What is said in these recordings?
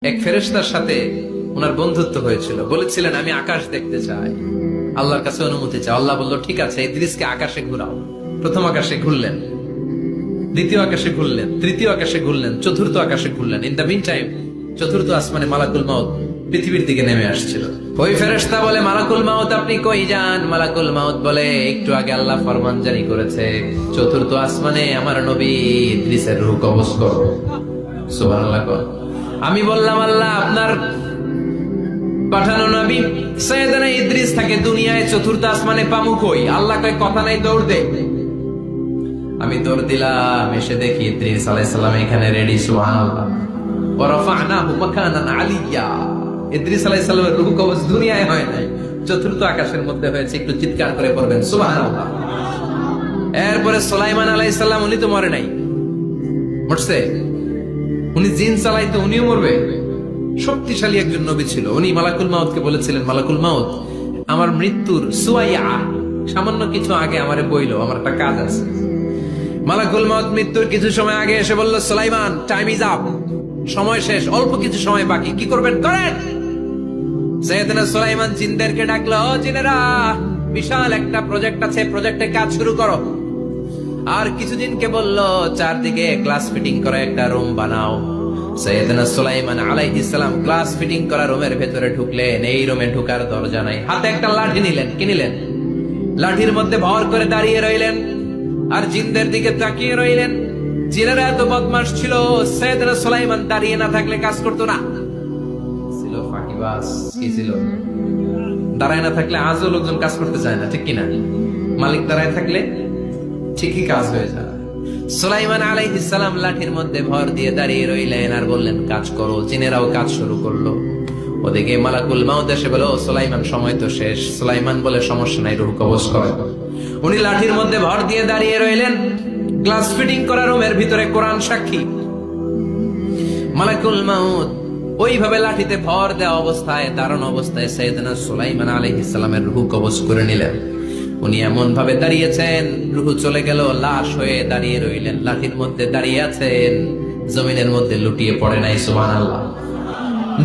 এক ফেরেশতার সাথে ওনার বন্ধুত্ব হয়েছিল, বলেছিলেন আমি আকাশ দেখতে চাই, আল্লাহর কাছে অনুমতি চাই। আল্লাহ বলল ঠিক আছে, ইদ্রিসকে আকাশে ঘুরাও। প্রথম আকাশে ঘুরলেন, দ্বিতীয় আকাশে ঘুরলেন, তৃতীয় আকাশে ঘুরলেন, চতুর্থ আকাশে ঘুরলেন। ইন দ্য মিন টাইম চতুর্থ আসমানে মালাকুল মাউত পৃথিবীর দিকে নেমে আসছিল। ওই ফেরেশতা বলে, মালাকুল মাউত আপনি কই যান? মালাকুল মাউত বলে, একটু আগে আল্লাহ ফরমান জারি করেছে, চতুর্থ আসমানে আমার নবী ইদ্রিসের রূহ কবজ করো। সুবহানাল্লাহ। আমি বললাম, আল্লাহ আপনার পাঠানো নবী সাইয়েদনা ইদ্রিস থাকে দুনিয়ায়, চতুর্থ আসমানে পামু কই? আল্লাহ কয় কথা নাই, দৌড় দে। আমি দৌড় দিলাম, এসে দেখি ইদ্রিস আলাইহিস সালাম এখানে রেডি। সুবহানাল্লাহ। ওয়া রাফা'নাহু মাকানান আলিয়্যা। ইদ্রিস আলাইহিস সালামের রূহ কবজ দুনিয়ায় হয় নাই, চতুর্থ আকাশের মধ্যে হয়েছে। একটু চিৎকার করে পড়বেন সুবহানাল্লাহ। এরপরে সুলাইমান আলাইহিস সালাম, উনি তো মরে নাই, মরছে। উনি জিন চালাইতো, উনিও মরবে। শক্তিশালী একজন নবী ছিল। উনি মালাকুল মাউতকে বলেছিলেন, মালাকুল মাউত আমার মৃত্যুর সুয়াইয়া সামান্য কিছু আগে আমারে বইলো, আমার একটা কাজ আছে। মালাকুল মাউত মৃত্যুর কিছু সময় আগে এসে বলল, সুলাইমান টাইম ইজ আপ, সময় শেষ, অল্প কিছু সময় বাকি, কি করবেন করেন। সাইয়েদনা সুলাইমান জিনদেরকে ডাকলো, ও জিনেরা, বিশাল একটা প্রজেক্ট আছে, প্রজেক্টে কাজ শুরু করো। আর কিছু জিনকে বলল, চারদিকে গ্লাস ফিটিং করা একটা রুম বানাও। সাইয়েদনা সুলাইমান আলাইহিস সালাম গ্লাস ফিটিং করা রুমের ভেতরে ঢুকলেন। এই রুমে ঢুকার দরজা নাই, হাতে একটা লাঠি নিলেন। কি নিলেন? লাঠির মধ্যে ভর করে দাঁড়িয়ে রইলেন আর জিনদের দিকে তাকিয়ে রইলেন। জিনেরা এত বদমাশ ছিল, সাইয়েদনা সুলাইমান দাঁড়িয়ে না থাকলে কাজ করতো না। ছিল ফাঁকিবাজ। কি ছিল? দাঁড়ায় না থাকলে আজও লোকজন কাজ করতে চায় না, ঠিক কিনা? মালিক দাঁড়ায় থাকলে ঠিকই কাজ হয়ে যায়। সুলাইমান আলাইহিস সালাম লাঠির মধ্যে ভর দিয়ে দাঁড়িয়ে রইলেন আর বললেন, কাজ করো। জিনেরাও কাজ শুরু করলো। ওদিকে মালাকুল মাউত এসে বলে, ও সুলাইমান সময় তো শেষ। সুলাইমান বলে, সমস্যা নাই, রূহ কবজ করো। উনি লাঠির মধ্যে ভর দিয়ে দাঁড়িয়ে রইলেন। গ্লাস ফিটিং করা রুমের ভিতরে কোরআন সাক্ষী। মালাকুল মাউত ওইভাবে লাঠিতে ভর দেওয়া অবস্থায়, দারুণ অবস্থায় সাইয়েদনা সুলাইমান আলাইহিস সালামের রূহ কবজ করে নিলেন। উনি এমন ভাবে দাঁড়িয়েছেন, রূহ চলে গেল, লাশ হয়ে দাঁড়িয়ে রইলেন। লাঠির মধ্যে দাঁড়িয়ে আছেন, জমিনের মধ্যে লুটিয়ে পড়ে নাই। সুবহানাল্লাহ।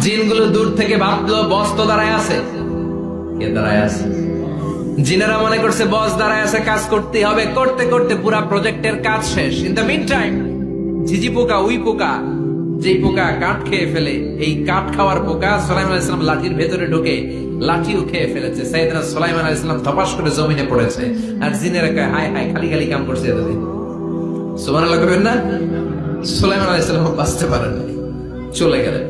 জিনগুলো দূর থেকে ভাবলো, বস তো দাঁড়ায় আছে। কে দাঁড়ায় আছে? জিনেরা মনে করছে বস দাঁড়ায় আছে, কাজ করতে হবে। করতে করতে পুরা প্রজেক্টের কাজ শেষ। ইন দ্য মিন টাইম ঝিঝি পোকা, উই পোকা, যেই পোকা কাঠ খেয়ে ফেলে, এই কাঠ খাওয়ার পোকা সুলাইমান আলাইহিস সালাম লাঠির ভেতরে ঢুকে লাঠিও খেয়ে ফেলেছে। সাইয়েদনা সুলাইমান আলাইহিস সালাম ধপাস করে জমিনে পড়েছে। আর জিনেরা কয়, হায় হায়, খালি খালি কাম করছে এতদিন। সুবহানাল্লাহ করবেন না? সুলাইমান আলাইহিস সালাম বাঁচতে পারেন, চলে গেলেন।